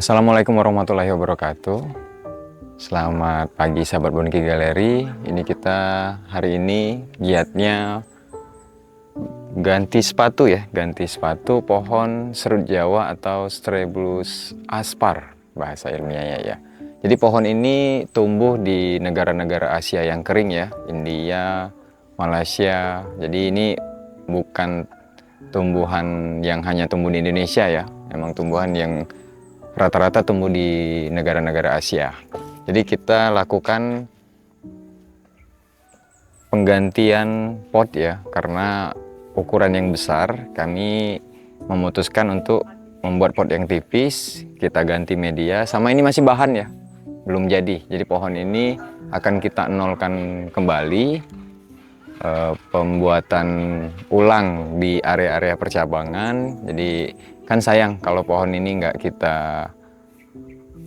Assalamualaikum warahmatullahi wabarakatuh. Selamat pagi sahabat Bonki Galeri. Ini kita hari ini giatnya ganti sepatu ya, ganti sepatu pohon serut Jawa atau Strelbulus aspar bahasa ilmiahnya ya. Jadi pohon ini tumbuh di negara-negara Asia yang kering ya, India, Malaysia. Jadi ini bukan tumbuhan yang hanya tumbuh di Indonesia ya, memang tumbuhan yang rata-rata tumbuh di negara-negara Asia. Jadi kita lakukan penggantian pot ya, karena ukuran yang besar kami memutuskan untuk membuat pot yang tipis. Kita ganti media, sama ini masih bahan ya, belum jadi. Jadi pohon ini akan kita nolkan kembali, pembuatan ulang di area-area percabangan. Jadi kan sayang kalau pohon ini nggak kita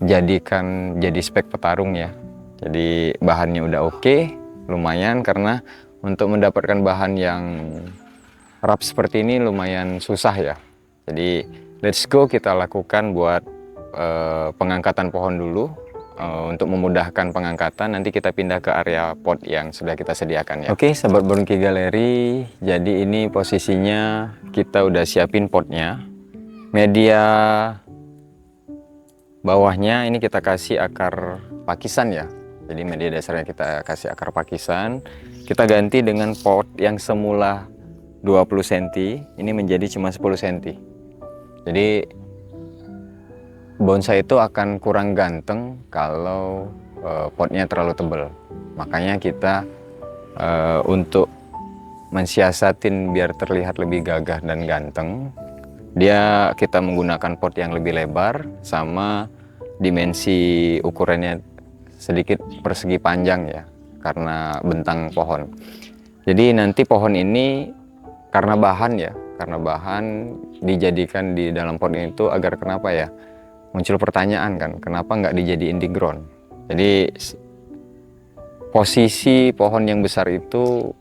jadikan jadi spek petarung ya. Jadi bahannya udah oke, lumayan, karena untuk mendapatkan bahan yang rap seperti ini lumayan susah ya. Jadi let's go, kita lakukan buat pengangkatan pohon dulu. Untuk memudahkan pengangkatan, nanti kita pindah ke area pot yang sudah kita sediakan ya. Oke sahabat Bonki Galeri, jadi ini posisinya kita udah siapin potnya. Media bawahnya ini kita kasih akar pakisan ya. Jadi media dasarnya kita kasih akar pakisan. Kita ganti dengan pot yang semula 20 cm, ini menjadi cuma 10 cm. Jadi bonsai itu akan kurang ganteng kalau potnya terlalu tebal. Makanya kita untuk mensiasatin biar terlihat lebih gagah dan ganteng, kita menggunakan pot yang lebih lebar sama dimensi ukurannya sedikit persegi panjang ya, karena bentang pohon. Jadi nanti pohon ini karena bahan dijadikan di dalam pot itu agar kenapa ya? Muncul pertanyaan kan, kenapa nggak dijadiin di ground? Jadi posisi pohon yang besar itu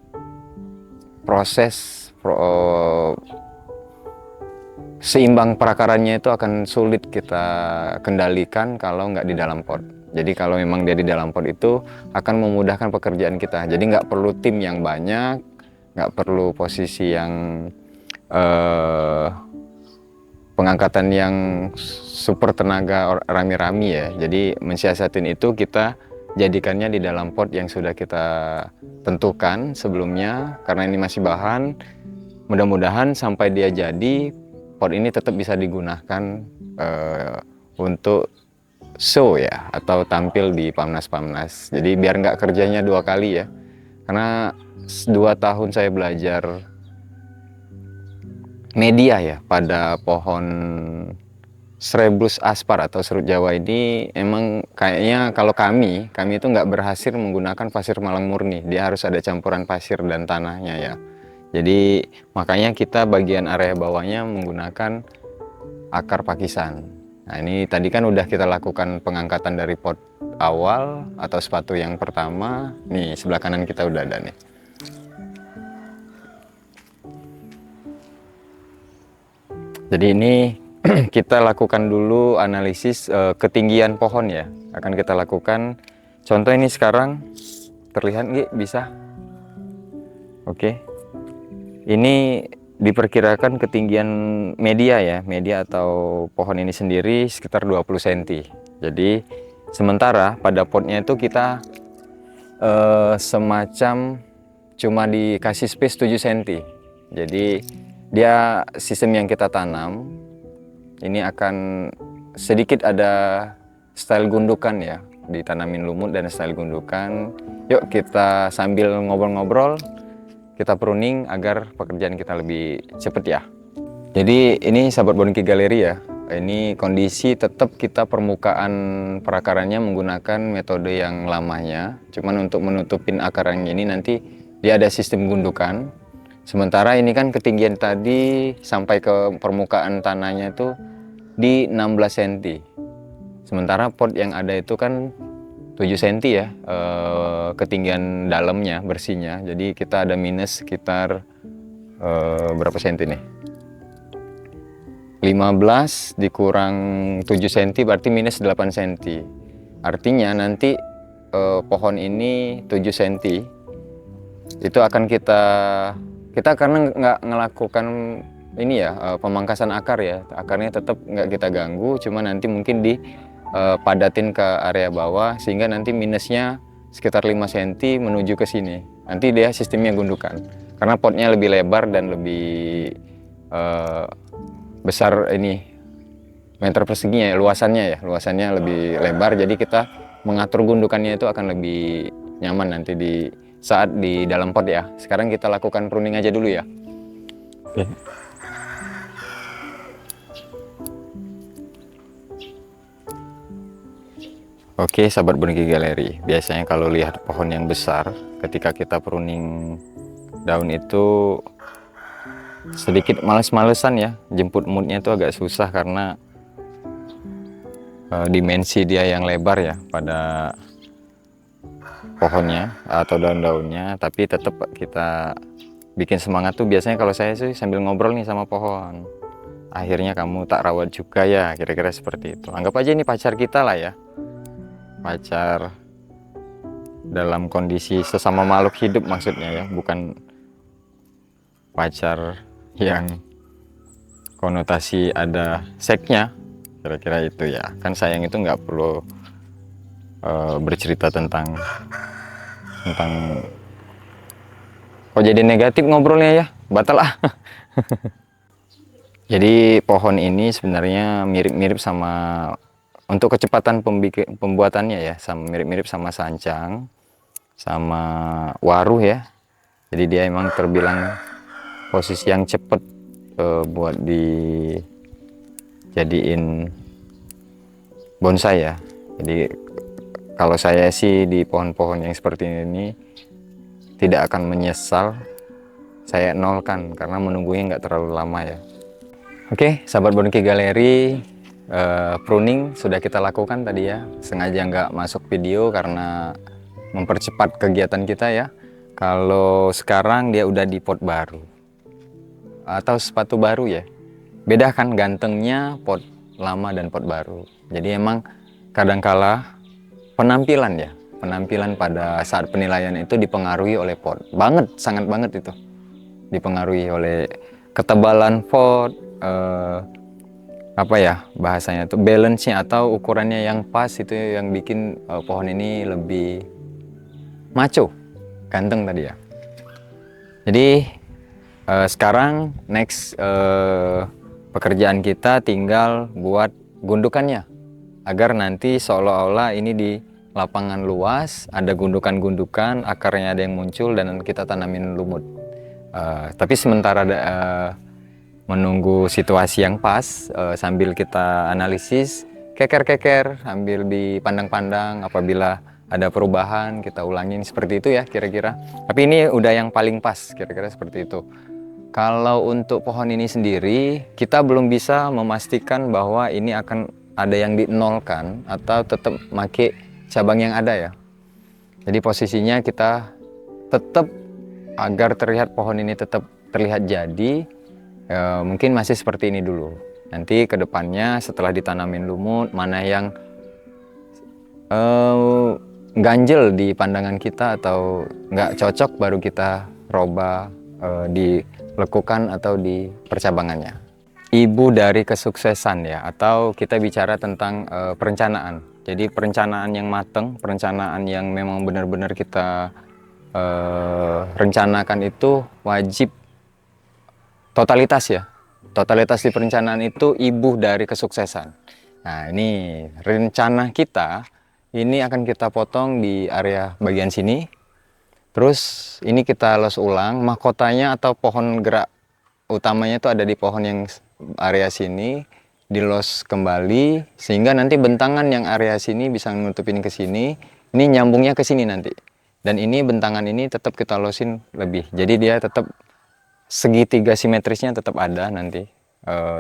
seimbang perakarannya itu akan sulit kita kendalikan kalau nggak di dalam pot. Jadi kalau memang dia di dalam pot itu akan memudahkan pekerjaan kita. Jadi nggak perlu tim yang banyak, nggak perlu posisi yang pengangkatan yang super tenaga rami-rami ya. Jadi mensiasatin itu kita jadikannya di dalam pot yang sudah kita tentukan sebelumnya. Karena ini masih bahan, mudah-mudahan sampai dia jadi, pot ini tetap bisa digunakan untuk show ya, atau tampil di Pamnas-Pamnas. Jadi biar nggak kerjanya dua kali ya. Karena 2 tahun saya belajar media ya pada pohon Strelbulus aspar atau serut Jawa ini, emang kayaknya kalau kami itu nggak berhasil menggunakan pasir Malang murni. Dia harus ada campuran pasir dan tanahnya ya. Jadi makanya kita bagian area bawahnya menggunakan akar pakisan. Nah ini tadi kan udah kita lakukan pengangkatan dari pot awal atau sepatu yang pertama. Nih sebelah kanan kita udah ada nih. Jadi ini kita lakukan dulu analisis ketinggian pohon ya. Akan kita lakukan. Contoh ini sekarang terlihat nggak bisa? Oke. Ini diperkirakan ketinggian media ya. Media atau pohon ini sendiri sekitar 20 cm. Jadi sementara pada potnya itu kita semacam cuma dikasih space 7 cm. Jadi dia sistem yang kita tanam ini akan sedikit ada style gundukan ya, ditanamin lumut dan style gundukan. Yuk kita sambil ngobrol-ngobrol, kita pruning agar pekerjaan kita lebih cepat ya. Jadi ini sahabat Bonki Galeri ya, ini kondisi tetap kita permukaan perakarannya menggunakan metode yang lamanya. Cuman untuk menutupin akarnya ini nanti dia ada sistem gundukan. Sementara ini kan ketinggian tadi sampai ke permukaan tanahnya itu di 16 cm. Sementara pot yang ada itu kan 7 cm ya, ketinggian dalamnya bersihnya. Jadi kita ada minus sekitar berapa senti nih? 15 dikurang 7 cm berarti minus 8 cm. Artinya nanti pohon ini 7 cm itu akan kita karena nggak ngelakukan ini ya, pemangkasan akar ya, akarnya tetap nggak kita ganggu, cuma nanti mungkin padatin ke area bawah sehingga nanti minusnya sekitar 5 cm menuju ke sini. Nanti dia sistemnya gundukan karena potnya lebih lebar dan lebih besar ini meter perseginya ya, luasannya lebih lebar, jadi kita mengatur gundukannya itu akan lebih nyaman nanti di saat di dalam pot ya. Sekarang kita lakukan pruning aja dulu ya. Oke. Oke, sahabat Boniki Galeri, biasanya kalau lihat pohon yang besar, ketika kita pruning daun itu sedikit males-malesan ya, jemput moodnya itu agak susah karena dimensi dia yang lebar ya pada pohonnya atau daun-daunnya, tapi tetap kita bikin semangat tuh biasanya kalau saya sih sambil ngobrol nih sama pohon. Akhirnya kamu tak rawat juga ya, kira-kira seperti itu. Anggap aja ini pacar kita lah ya. Pacar dalam kondisi sesama makhluk hidup maksudnya ya, bukan pacar yang konotasi ada seksnya, kira-kira itu ya. Kan sayang itu nggak perlu bercerita tentang kok jadi negatif ngobrolnya ya, batal ah. Jadi pohon ini sebenarnya mirip-mirip sama, untuk kecepatan pembuatannya ya, sama mirip-mirip sama sancang, sama waruh ya. Jadi dia emang terbilang posisi yang cepet buat dijadiin bonsai ya. Jadi kalau saya sih di pohon-pohon yang seperti ini tidak akan menyesal saya nolkan karena menunggunya nggak terlalu lama ya. Oke, sahabat Boniki Galeri, pruning sudah kita lakukan tadi ya. Sengaja nggak masuk video karena mempercepat kegiatan kita ya. Kalau sekarang dia udah di pot baru atau sepatu baru ya. Beda kan gantengnya pot lama dan pot baru. Jadi emang kadangkala penampilan pada saat penilaian itu dipengaruhi oleh pot. Sangat banget itu. Dipengaruhi oleh ketebalan pot, apa ya bahasanya tuh, balance-nya atau ukurannya yang pas, itu yang bikin pohon ini lebih maco, ganteng tadi ya. Jadi sekarang next pekerjaan kita tinggal buat gundukannya agar nanti seolah-olah ini di lapangan luas ada gundukan-gundukan, akarnya ada yang muncul dan kita tanamin lumut. Tapi sementara menunggu situasi yang pas, sambil kita analisis keker-keker sambil dipandang-pandang, apabila ada perubahan kita ulangin seperti itu ya kira-kira. Tapi ini udah yang paling pas, kira-kira seperti itu. Kalau untuk pohon ini sendiri kita belum bisa memastikan bahwa ini akan ada yang dinolkan atau tetap make cabang yang ada ya. Jadi posisinya kita tetap agar terlihat pohon ini tetap terlihat jadi, mungkin masih seperti ini dulu. Nanti kedepannya setelah ditanamin lumut, mana yang ganjel di pandangan kita atau nggak cocok, baru kita roba di lekukan atau di percabangannya. Ibu dari kesuksesan ya, atau kita bicara tentang perencanaan. Jadi perencanaan yang matang, perencanaan yang memang benar-benar kita rencanakan itu wajib totalitas ya. Totalitas di perencanaan itu ibu dari kesuksesan. Nah ini rencana kita, ini akan kita potong di area bagian sini. Terus ini kita los ulang, mahkotanya atau pohon gerak utamanya itu ada di pohon yang area sini, dilos kembali sehingga nanti bentangan yang area sini bisa nutupin ke sini, ini nyambungnya ke sini nanti. Dan ini bentangan ini tetap kita losin lebih, jadi dia tetap segitiga simetrisnya tetap ada nanti,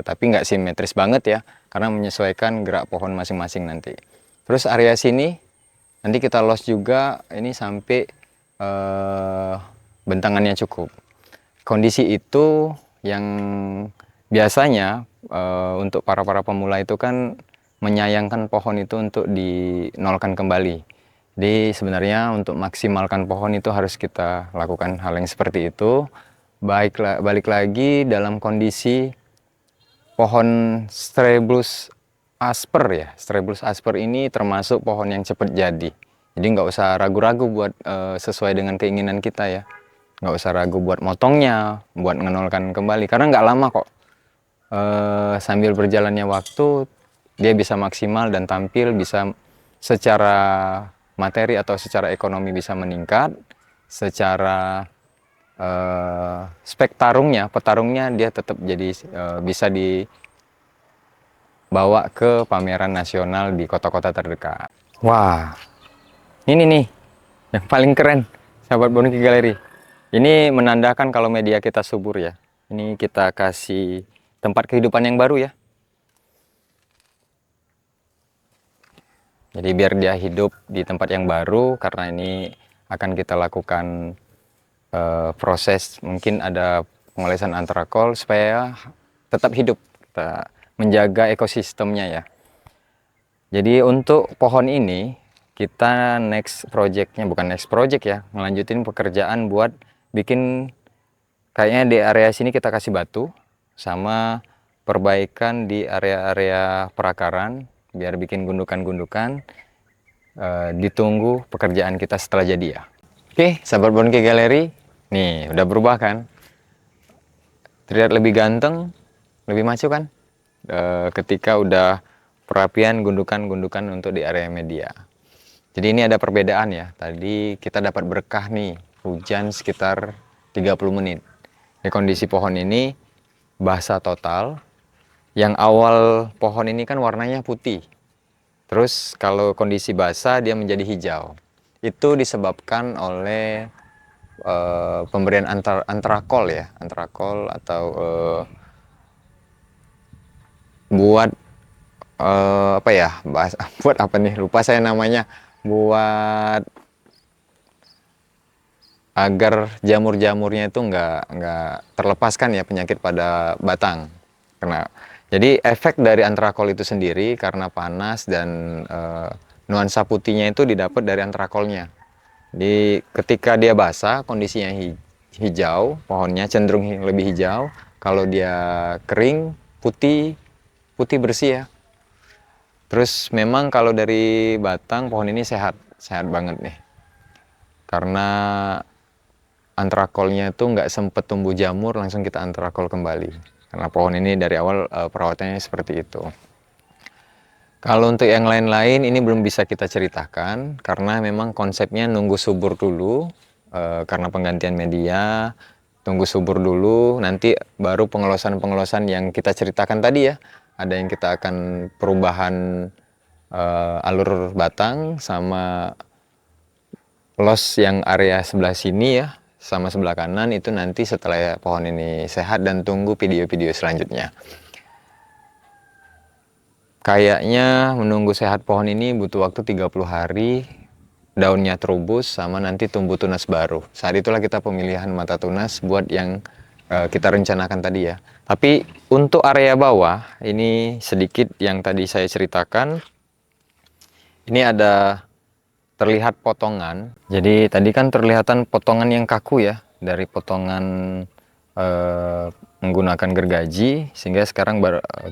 tapi nggak simetris banget ya, karena menyesuaikan gerak pohon masing-masing nanti. Terus area sini nanti kita los juga, ini sampai bentangannya cukup. Kondisi itu yang biasanya untuk para pemula itu kan menyayangkan pohon itu untuk dinolkan kembali. Jadi sebenarnya untuk maksimalkan pohon itu harus kita lakukan hal yang seperti itu. Balik lagi dalam kondisi pohon Strelbus asper ya. Strelbus asper ini termasuk pohon yang cepat jadi. Jadi nggak usah ragu-ragu buat sesuai dengan keinginan kita ya. Nggak usah ragu buat motongnya, buat ngenolkan kembali. Karena nggak lama kok. Sambil berjalannya waktu, dia bisa maksimal dan tampil bisa secara materi atau secara ekonomi bisa meningkat, secara petarungnya dia tetap jadi bisa dibawa ke pameran nasional di kota-kota terdekat. Wah, ini nih yang paling keren, sahabat Boniki Galeri. Ini menandakan kalau media kita subur ya. Ini kita kasih tempat kehidupan yang baru ya. Jadi biar dia hidup di tempat yang baru, karena ini akan kita lakukan proses, mungkin ada pengolesan antrakol supaya tetap hidup, kita menjaga ekosistemnya ya. Jadi untuk pohon ini kita bukan next project ya, ngelanjutin pekerjaan buat bikin, kayaknya di area sini kita kasih batu sama perbaikan di area-area perakaran biar bikin gundukan-gundukan. Ditunggu pekerjaan kita setelah jadi ya. Oke, sahabat Boniki Galeri, nih udah berubah kan, terlihat lebih ganteng, lebih maju kan, ketika udah perapian gundukan-gundukan untuk di area media. Jadi ini ada perbedaan ya, tadi kita dapat berkah nih, hujan sekitar 30 menit. Di kondisi pohon ini basah total. Yang awal pohon ini kan warnanya putih, terus kalau kondisi basah dia menjadi hijau. Itu disebabkan oleh pemberian antrakol ya, antrakol atau buat apa ya, buat apa nih, lupa saya namanya, buat agar jamur-jamurnya itu nggak terlepaskan ya penyakit pada batang. Jadi efek dari antrakol itu sendiri karena panas dan nuansa putihnya itu didapat dari antrakolnya. Jadi ketika dia basah kondisinya hijau, pohonnya cenderung lebih hijau. Kalau dia kering putih bersih ya. Terus memang kalau dari batang pohon ini sehat banget nih. Karena antrakolnya itu nggak sempet tumbuh jamur, langsung kita antrakol kembali. Karena pohon ini dari awal perawatannya seperti itu. Kalau untuk yang lain-lain ini belum bisa kita ceritakan karena memang konsepnya nunggu subur dulu, karena penggantian media, tunggu subur dulu, nanti baru pengelosan yang kita ceritakan tadi ya. Ada yang kita akan perubahan alur batang sama los yang area sebelah sini ya, sama sebelah kanan itu nanti setelah pohon ini sehat, dan tunggu video-video selanjutnya. Kayaknya menunggu sehat pohon ini butuh waktu 30 hari, daunnya terubus sama nanti tumbuh tunas baru. Saat itulah kita pemilihan mata tunas buat yang kita rencanakan tadi ya. Tapi untuk area bawah ini sedikit yang tadi saya ceritakan. Ini ada terlihat potongan. Jadi tadi kan terlihatan potongan yang kaku ya, dari potongan menggunakan gergaji, sehingga sekarang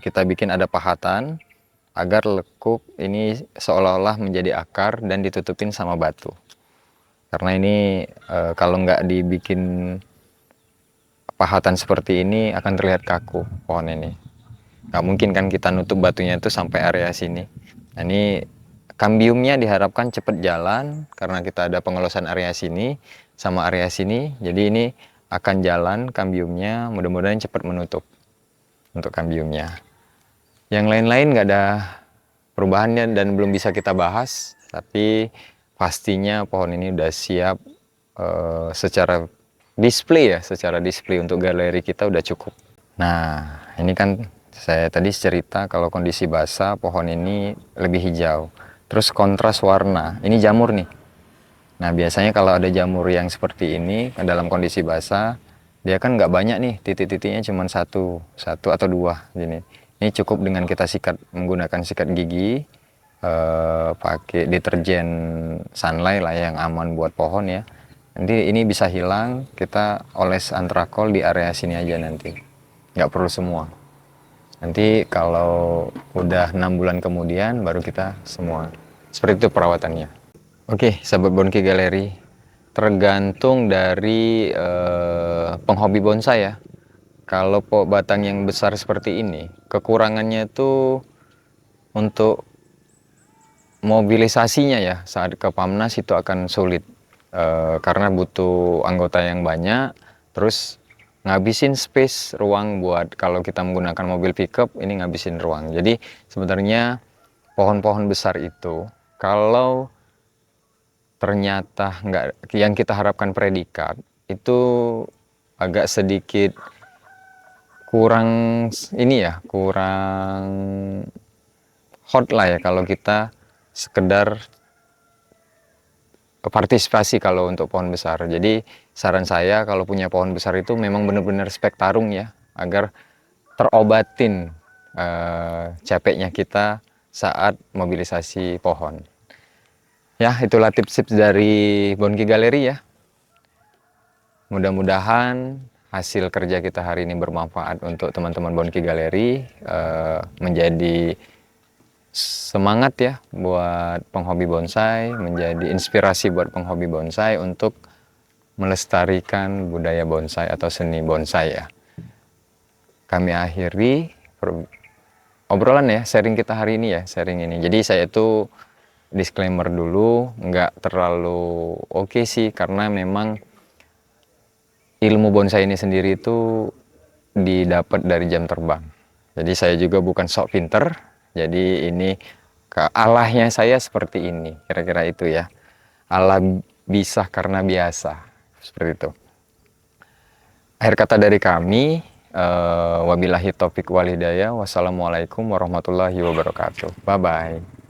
kita bikin ada pahatan agar lekuk ini seolah-olah menjadi akar dan ditutupin sama batu. Karena ini kalau nggak dibikin pahatan seperti ini akan terlihat kaku pohon ini. Nggak mungkin kan kita nutup batunya itu sampai area sini. Nah, ini kambiumnya diharapkan cepat jalan karena kita ada pengelosan area sini sama area sini. Jadi ini akan jalan kambiumnya, mudah-mudahan cepat menutup untuk kambiumnya. Yang lain-lain nggak ada perubahannya dan belum bisa kita bahas, tapi pastinya pohon ini udah siap secara display untuk galeri kita udah cukup. Nah, ini kan saya tadi cerita kalau kondisi basah pohon ini lebih hijau. Terus kontras warna, ini jamur nih. Nah, biasanya kalau ada jamur yang seperti ini dalam kondisi basah, dia kan nggak banyak nih, titik-titiknya cuma satu atau dua gini. Ini cukup dengan kita sikat menggunakan sikat gigi, pakai deterjen Sunlight lah yang aman buat pohon ya. Nanti ini bisa hilang, kita oles antrakol di area sini aja nanti, nggak perlu semua. Nanti kalau udah 6 bulan kemudian baru kita semua. Seperti itu perawatannya. Oke, sahabat Bonki Galeri, tergantung dari penghobi bonsai ya. Kalau batang yang besar seperti ini, kekurangannya itu untuk mobilisasinya ya, saat ke Pamnas itu akan sulit karena butuh anggota yang banyak, terus ngabisin space ruang buat kalau kita menggunakan mobil pickup ini ngabisin ruang. Jadi sebenarnya pohon-pohon besar itu kalau ternyata nggak yang kita harapkan predikat itu agak sedikit kurang ini ya, kurang hot lah ya kalau kita sekedar partisipasi kalau untuk pohon besar. Jadi saran saya kalau punya pohon besar itu memang benar-benar spektarum ya, agar terobatin capeknya kita saat mobilisasi pohon. Ya, itulah tips-tips dari Bonki Galeri ya. Mudah-mudahan hasil kerja kita hari ini bermanfaat untuk teman-teman Bonki Galeri, menjadi semangat ya buat penghobi bonsai, menjadi inspirasi buat penghobi bonsai untuk melestarikan budaya bonsai atau seni bonsai ya. Kami akhiri obrolan ya, sharing kita hari ini ya, sharing ini. Jadi saya itu disclaimer dulu, nggak terlalu oke sih, karena memang ilmu bonsai ini sendiri itu didapat dari jam terbang. Jadi saya juga bukan sok pinter, jadi ini alahnya saya seperti ini, kira-kira itu ya. Allah bisa karena biasa, seperti itu. Akhir kata dari kami, wabillahi taufiq wal hidayah, wassalamualaikum warahmatullahi wabarakatuh. Bye-bye.